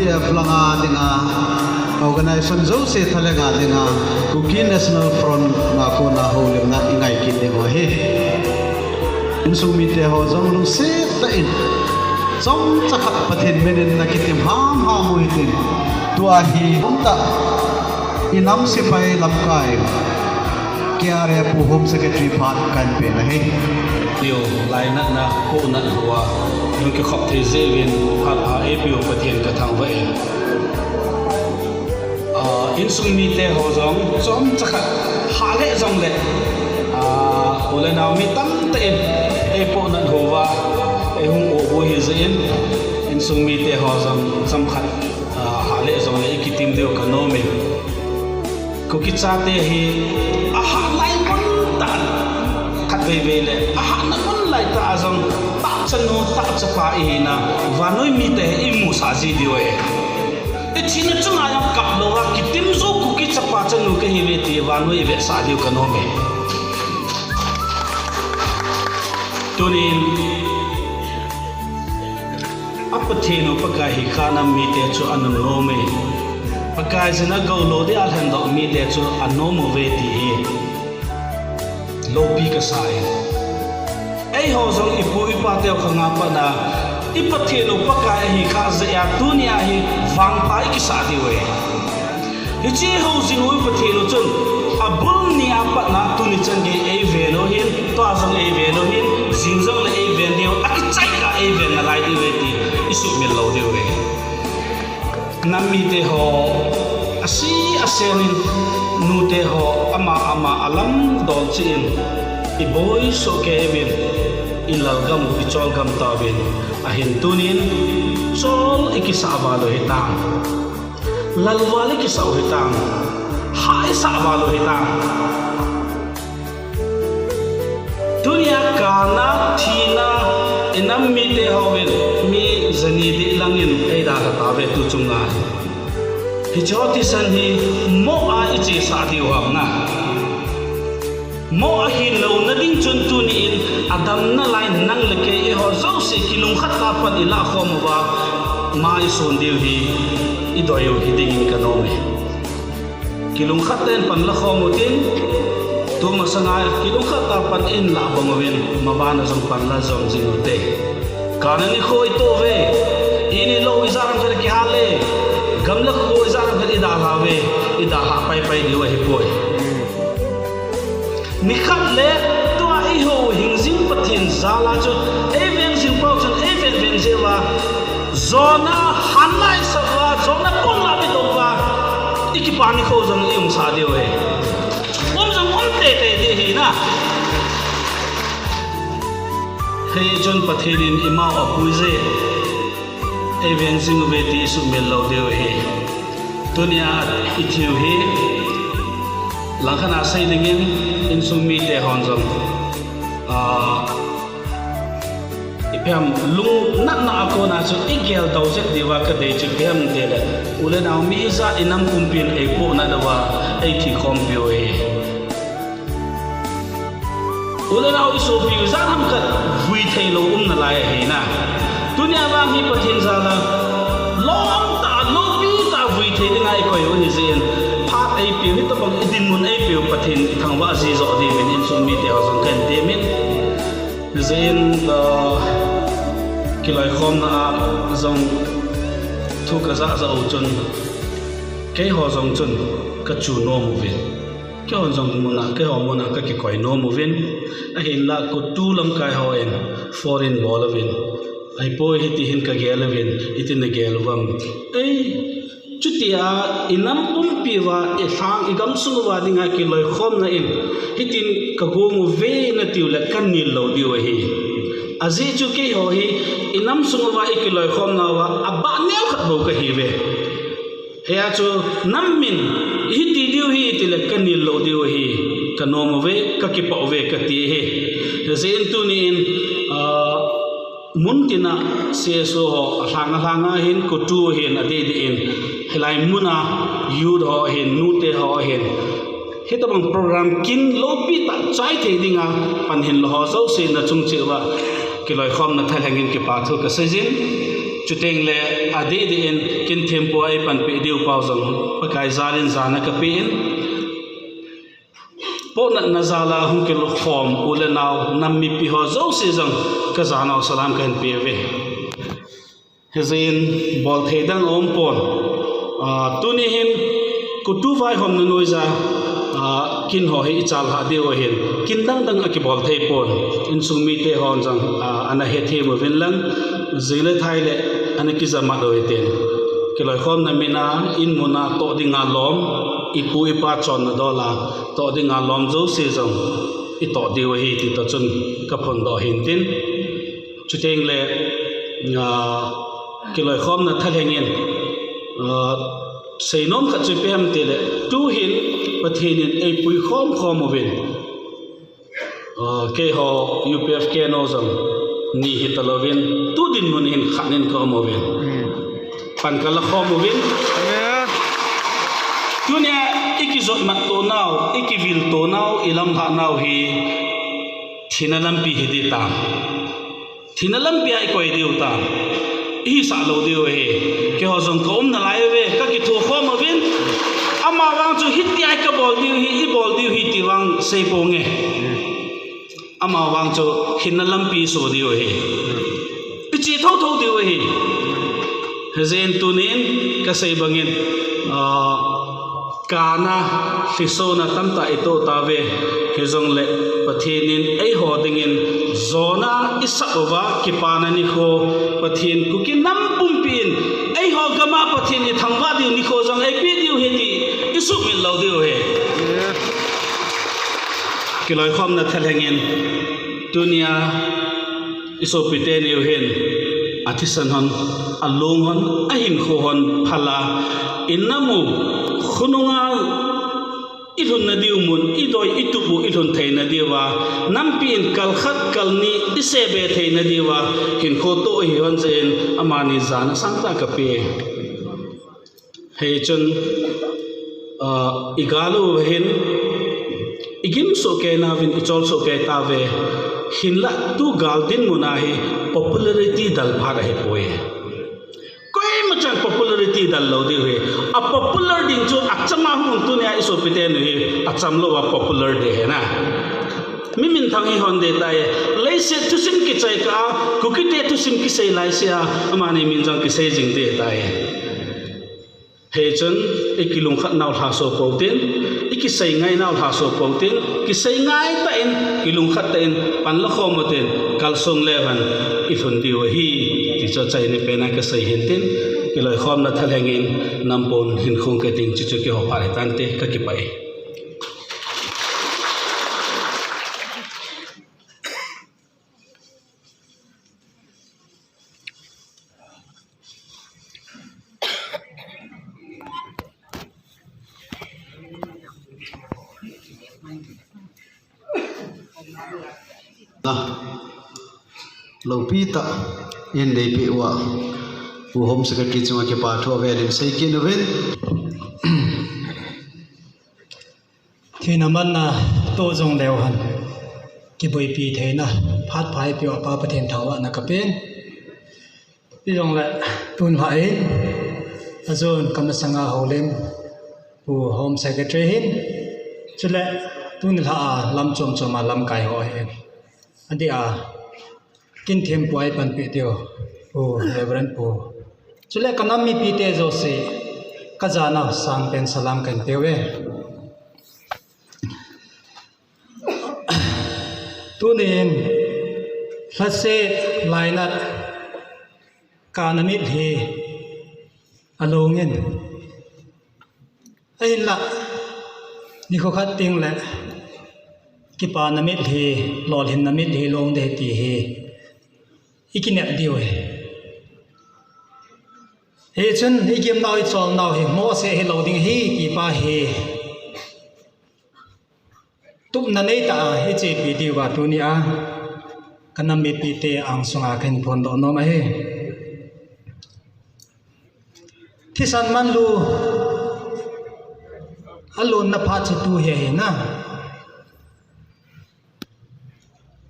UPF langa dinga organization zo se thalenga dinga Kuki National Front na ko na holem na ingai ki dingo he insumi te ho zong lu se ta in zong chakhat pathin menin na kitim ham ha mu hitin tua hi ta inam se pai lapkai kiare pu home secretary phat kan pe na he điều lại na cô na hua những cái khóc thế dễ viên hạt hà APO pathian cả thằng vậy in sung mi te ho zong zom chakhat ha le zong le ole naw mi tam te APO na hua e hung o bo hi zain in sung mi te ho zong sam khat ha le zong le kitim deu kanomi ko ki cha te hi a ha lai kon ta khat ve ve le a ha na kon lai ta zong ta chanu ta chapa hi na wa noi mi te i mu sa ji dio e china chunga yang kap lo wa kitim zo ku ki chapa chanu ke hi ve ti wa noi ve sa dio kanomi tunin apatheno pakai khana mi te chu anam no me pakai jina go lo de al han do mi te chu anomo ve ti hi lo pi ka sai ai ho zong ipu ipa te khanga pa na ipatheno pakai hi kha za ya dunia hi wang pai ki sa di we hi chi ho jin oi patheno chun abul ni apa na tu ni chan ge ai ve no hin to zong ai ve no hin jin zong le ai ve dio ak chai ka ai ve na lai di we ti isu mi lo di we nami te ho asi asenin nu te ho ama alam dol chin i boy so kevin ilal gam ichol gam tawin ahin tunin sol ikisa avalo hitang lalwali kisa hitang hai sa avalo hitang dunia kana thina inam mi te howen mi zani di langin ai da ta ve tu chunga hi choti san hi mo a ichi sa di wa na mo a hi lo na ding chun tu ni in adam na lai nang le ke e ho zo se kilung khat ka pat ila khom wa mai son deu hi i do yo hi ding ka no me kilung khat ten pan la khom tin tu ma sanga kilung khat ta pan in la bangwin ma ba na jong pan la jong jing te kanani khoi to ve ini lo izam fer ki hale gamla khoi izam fer ida hawe ida ha pai pai di wa hi poi ni khat le to ai ho hingzing pathin zala chu even jing pau chun even ven jewa zona hanai sawa zona kon la bi to wa ikipani kho jong im sa de we om jong om te te de hi na he jon pathirin ima apuize even jing ve ti su mel lo de we dunia ithiu he langkhana sai lingin in sumi te honjam ipem lung nat na ako na so igel dawjek diwa ka de chi pem de le ule na mi za inam kumpin e po na dawa e ki kompio e ule na iso bi za ham ka vui thei lo na lai he na dunia ba hi pathin za la long ta lo bi ta vui thei ngai ko yo ni zen ai piu hit bang idin mun ai piu pathin thang wa ji zo di min in sumi te hazon kan te min zain kilai khom na zong thu ka za za o chun ke ho zong chun ka chu no mu vin ke ho zong mu na ke ho mu na ka ki koi no mu vin a hin la ko tu lam kai ho en foreign ball vin ai poi hiti hin ka gel vin itin na gel wam ai chutia inam pumpi wa e thang igam sungu wa dinga ki loi khom na in hitin ka go mu ve na tiula kan ni lo di wa hi azi chu ke ho hi inam sungu wa e ki loi khom na wa abba neu khat bo ka hi ve he a chu nam min hiti diu hi tila kan ni lo di wa hi kanom ve ka ki pa ve ka ti he zain tu ni in muntina se so hanga hin ko tu hin ade de in helai muna yud ho hin nute ho hin hitabang program kin lopi ta chai the dinga pan hin lo ho so se na chung chewa kiloi khom na thalangin ke pa thu ka sejin chu teng le adi di in kin thempo ai pan pe diu pau jong pakai zalin zana ka pe in po na nazala hum ke lo khom ule naw nam mi pi ho zo si jong ka zanaw salam kan pe ve hezin bol thedang om pon tuni hin kutu vai hom na noiza kin ho hi chal ha de o hin kin dang aki bol thei pon in sumi te hon jang ana he the mo vin lang zile thai le ana ki zama do iten ki loi khom na mina in muna to dinga lom ipu ipa chon na dola to dinga lom zo se jong I to di wa hi ti to chun ka phon do hin tin chu teng le ki loi khom na thalengin seinom kha chu pem te le tu hin pathin ei pui khom ovin ke ho UPF ke no zam ni hi talovin tu din mun hin khanin khom ovin pan kala khom ovin tunia ikizot mat to naw ikivil to naw ilam ha naw hi thinalam pi hi de ta thinalam pi ai koi diu ta hi sa lo diu he ke ho zong kom na lai ve ka ki thu khom ovin ama wang chu hit ti ai ka bol diu hi I bol diu hi ti wang sei po nge ama wang chu hinalam pi so diu he chi tho tho diu he hazen tunin ka sei bangin kana fisona tamta ito tave hezong le pathinin ei hodingin zona isakova kipana ni kho pathin kuki nam pumpin ei ho gama pathin ni thangwa di ni kho jong ei pi diu he ti isu min lo diu he kiloi khom na thalengin dunia iso pite ni hen athisan hon along hon ahin kho hon phala innamu khununga ilhun na diu mun idoi itubu ilhun thei na diwa nampin kalkhat kalni isebe thei na diwa hin kho to hi hon zen amani zana sangta ka pe hei chun igalu hin igim so ke na vin ichol so ke ta ve hinla tu galdin munahi popularity dal phara he poe macam popularity dal lo di we a popular ding chu achama hun tu ne iso pite ne acham lo wa popular de he na mimin thang hi hon de tai lai se tu sim ki chai ka ku ki te tu sim ki sei lai sia amani min jang ki sei jing de tai he chun ikilung khat naw tha so pautin iki sei ngai naw tha so pautin ki sei ngai ta in kilung khat ta in pan la khomoten kalsong levan ifun di wa hi ti cho chai ne pena ka sei hintin kiloi khom na thalengin nampon hin khong ke ting chu chu ke ho pare tante ka ki pai lo pi ta in dei pi wa pu hom saka ki chunga ke pa tho velin sei kin ven thina man na to jong leo han ki boi pi theina phat phai pi pa pathen thawa na ka pen pi jong la tun hai azon kamasanga holem pu home secretary hin chule tun la lam chom choma lam kai ho hen adia kin them puai pan pi teo pu reverend pu chule kanami pi te jo se kazana sang pen salam kan tewe tunin hase lainat kanamit he alongin ai la ni ko khat ting le ki pa namit he lol hin namit he long de ti he ikinet diu he chun igim naw I chol naw he mo se he loading he ki pa he tup na nei ta he che pi diu wa tu ni a kanam mi pi te ang sunga khen phon do no ma he thi san man lu alun na pha chi tu he na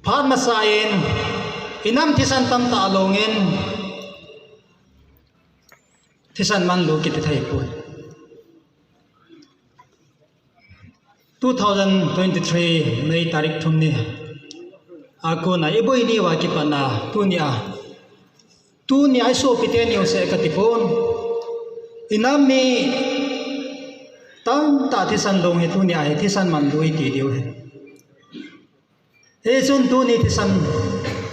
phan ma sain inam thi san tam ta longin thisan man lu ki te thai pu 2023 May tarik thumni ako na iboi ni wa ki pana tu ni ai so pite ni se ka tipon inami tam ta thisan long he tu ni ai thisan man lui ti diu he chun tu ni thisan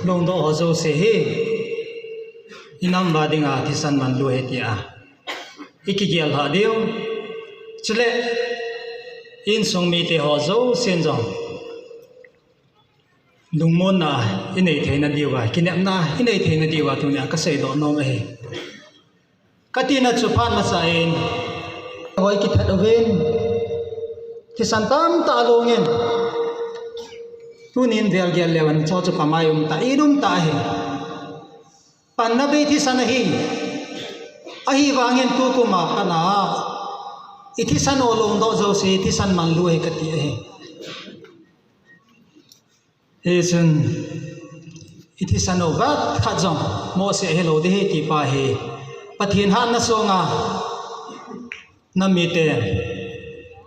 long do ho zo se he inam ba dinga thisan man lu he ti a ikigial ha diu chule in song mi te ho zo sen jong lung mon na inei the na diwa kinam na inei the na diwa tu nya ka sei do no me he katina chu phan ma sa in hoi ki that oven ti san tam ta longen tu nin del gel lewan cho chu pamayum ta irum ta he pan na be ti san hi ahi wangen tu ko ma kana ithisan olong do zo se ithisan man lu he kati he esun ithisanovat khajong mo se hello de he ti pa he pathin han na songa namite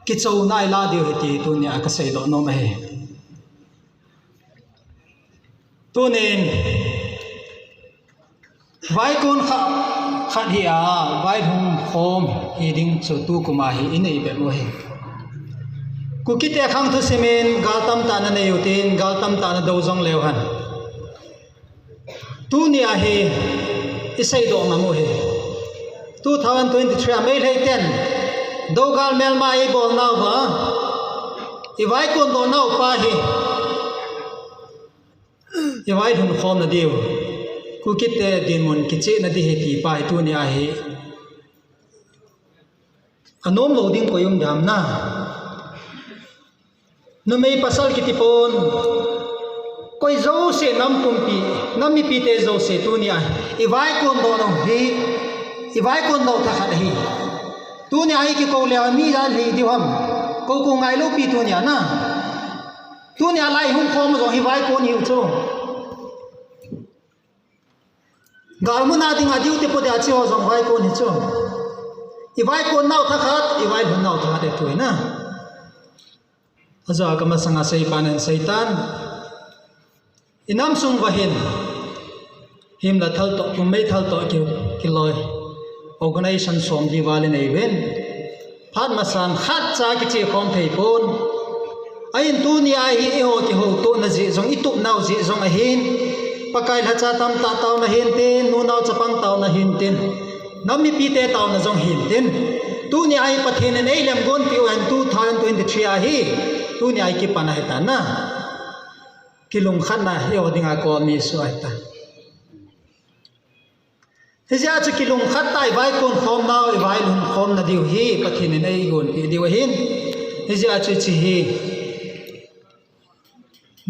ki chou nai la dio he ti tu ni aka sei do no me he tu nen vai kon khat hi a vai hum khom hi ding chu tu kuma hi inei be mo he ku ki te khang thu semen galtam ta na nei utin galtam ta na do jong lew han tu ni a he isai do ma mo he 2023 mai lei ten do gal mel ma e bol naw ba i vai kon do naw pa hi i vai hum khom na diu ku kite din mon kiche na di he ti pa tu ni a he anom loading ko yung dam na no may pasal kitipon koi zo se nam kumpi nami pite zo se tu ni a i vai kon do no hi i vai kon do ta khat hi tu ni a ki ko le mi la li di ham ko ngai lo pi tu ni na tu ni a lai hum khom zo hi vai kon hi chu galmuna ding adiu te pode achi ho jong vai kon hi chu i vai kon nau tha khat i vai hun nau tha de tu na aza ka masanga sei panen seitan inam sung wahin him la thal to kum mei thal to ki loi organization som diwali nei ven phat masan khat cha ki chi khom thei pon ain tu ni ai hi ho ki ho to na ji jong i tup nau ji jong a hin pakai la cha tam ta taw na hin te nu nau chapang taw na hin ten nami pi te taw na jong hin ten tu ni ai pathin nei lem gon pi wan 2023 a hi tu ni ai ki pana heta na kilung khan na hi odinga ko mi so aita hija chu kilung khat tai vai kon khom nau i vai lum khom na diu hi pathin nei gon pi diu hin hija chu chi hi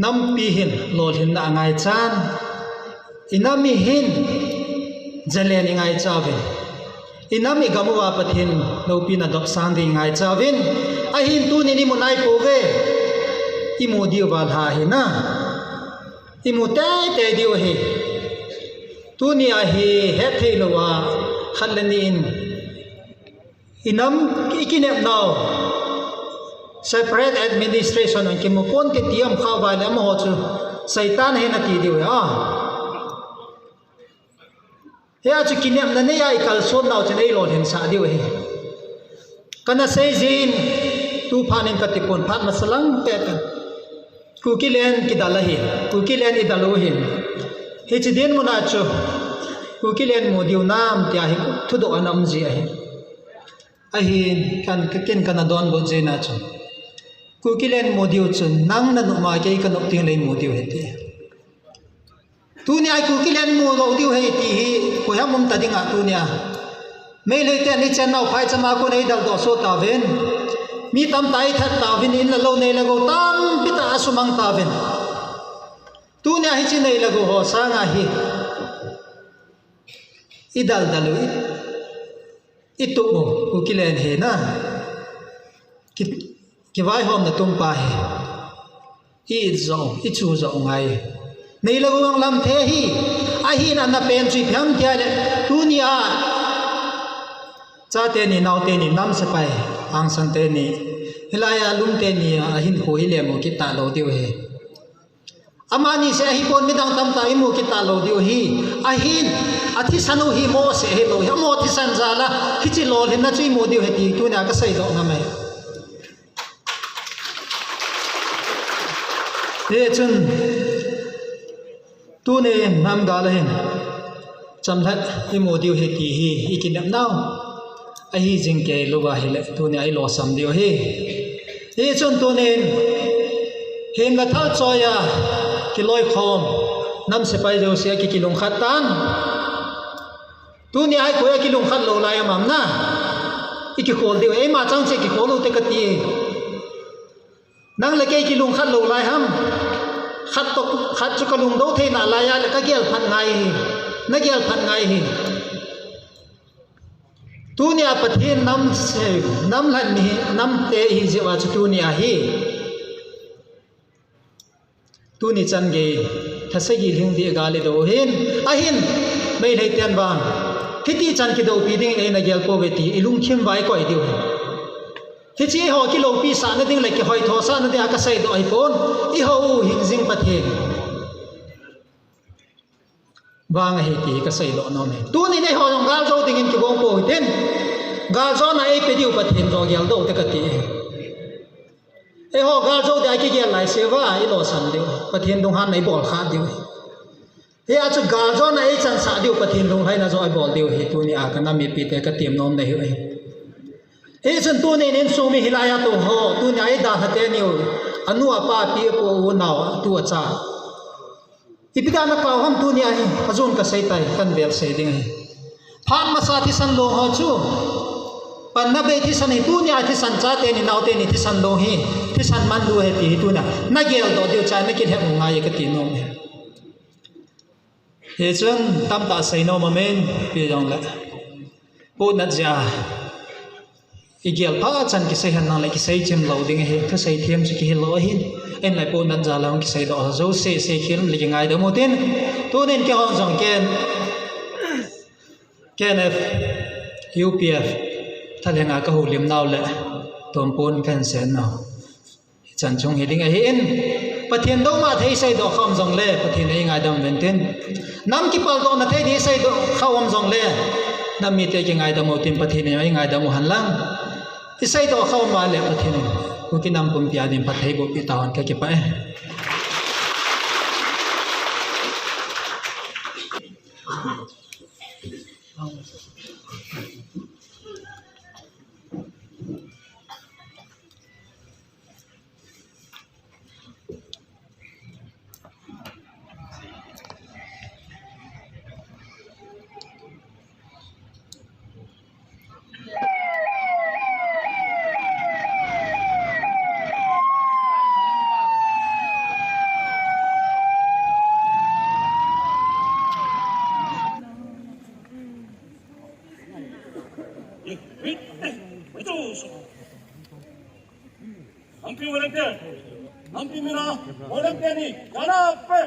nam pi hin lol hin na ngai chan inami hin jalen ngai chaven inami gamuwa pathin lopi na dop sang di ngai chawin a hin tu ni munai po ve imu diu bal ha hi na imu te diu hi tu ni a hi he thei lowa khalani in inam ikinep now separate administration on kimu pon ke tiam khaw ba le mo chu saitan he na ti diu a he a chu kinep na ne ai kal son naw chen ei lo hen sa diu hi kana sei jin tu phanin ka tipon phat masalang pe kan ku kilen kidalahi ku kilen idalu hin he chi den muna chu ku kilen mo diu nam tia hi thu do anam ji a hi a hin kan ken kana don bo je na chu ku kilen mo diu chu nang na no ma ke kan op ting le mo diu he ti tu ni ai ku kilen mo lo diu he ti hi ko ha mum ta dinga tu nia me le te ni chen nau phai chama ko nei dal do so ta ven mi tam tai that ta vin in la lo nei la go tam pita asumang ta ven tu ni hi chi nei la go ho sa nga hi idal dalu itu mo ku kilen he na ki vai hom na tum pa he i zo i chu zo ngai nei la go ang lam the hi a hi na na pen chi pham kya le tu ni a cha te ni nau te ni nam se pai ang san te ni hilaya lum te ni a hin hu hi le mo ki ta lo diu he amani se hi pon mi dang tam ta i mu ki ta lo diu hi a hin a thi sanu hi mo se he lo hi mo thi san za la hi chi lo hin na chui mo diu he ti tu na ka sai do na mai he chun tu ne nam ga la hin cham that i mo diu he ti hi i ki nam nau a hi jing ke lo ga hi le tu ne ai lo sam diu hi he chun tu ne hen ga thal choya ki loi khom nam se pai jo se ki kilung khat tan tu ni ai ko ki lung khat lo lai mam na i ki khol deu e ma chang che ki khol lo te ka ti nang le ke ki lung khat lo lai ham khat chu ka lung do the na la ya le ka gel phan ngai hi na gel phan ngai hi tu ni a pathin nam se nam lan ni nam te hi je wa chu tu ni a hi tu ni chan ge thase gi ling di ga le do hin a hin mai nei tian bang thiti chan ki do pi ding e na gel po ve ti ilung khim vai ko i diu hi chi ho ki lo pi sa na ding le ki hoi tho sa na de ka sai do ai pon i ho hing jing pathin bang he ti ka sai do no me tu ni nei ho jong gal zo ding in ki bong po ten gal zo na e pe diu pathin do gel do te ka ti e ho gal zo de ki gel lai se wa i lo san diu pathin dong han nei bol kha diu he a chu gal zo na e chan sa diu pathin dong hai na zo ai bol diu he tu ni a ka na mi pi te ka tim nom nei he he chen tu ni nen su mi hilaya to ho tu ni ai da ha te ni anu apa pi po u naw tu a cha ipida na kaw ham tu ni ai azun ka sai tai kan bel sai ding ai phan ma sa thi san lo ho chu pan na be thi san hi tu ni ai thi san cha te ni naw te ni thi san lo hi thi san man lu he ti tu na gel do diu cha na ki he nga ye ka ti nom he he chen tam ta sai no ma men pi jong la po na ja igel pha chan ki sai han na le ki sai chem lo ding he ka sai them se ki he lo hin en lai po nan ja lang ki sai do zo se khil li ngai do mo tin tu nen ke hon jong ken f upf thalenga ka hu lim naw le tom pon kan sen no chan chung he ding a hin pathian do ma thei sai do khom jong le pathian ei ngai dam ven tin nam ki pal do na thei ni sai do khawam jong le nam mi te ki ngai dam mo tin pathian ei ngai dam mo han lang isai do khaw ma le pathian ku ki nam pum pia dim pathai bo pi tawn ka ki pa Hampi Olympian, Hampi Mira, Olympiani, Gana Pe.